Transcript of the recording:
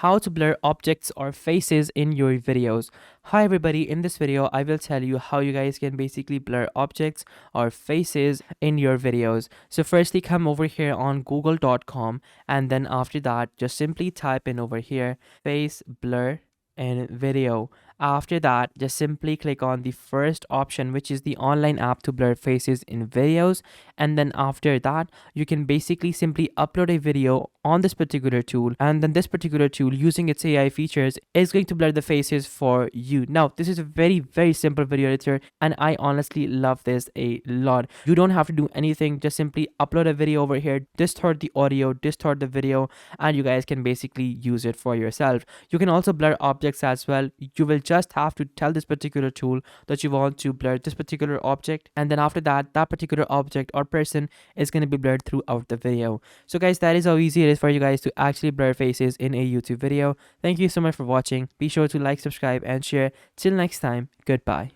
how to blur objects or faces in your videos. Hi everybody, in this video I will tell you how you guys can basically blur objects or faces in your videos. So firstly, come over here on google.com, and then after that just simply type in over here face blur in video. After that, just simply click on the first option, which is the online app to blur faces in videos. And then after that, you can basically simply upload a video on this particular tool, and then this particular tool, using its AI features, is going to blur the faces for you. Now this is a very simple video editor, and I honestly love this a lot. You don't have to do anything, just simply upload a video over here, distort the audio, distort the video, and you guys can basically use it for yourself. You can also blur objects as well. You will just have to tell this particular tool that you want to blur this particular object, and then after that, that particular object or person is going to be blurred throughout the video. So guys, that is how easy it is for you guys to actually blur faces in a YouTube video. Thank you so much for watching. Be sure to like, subscribe, and share. Till next time, goodbye.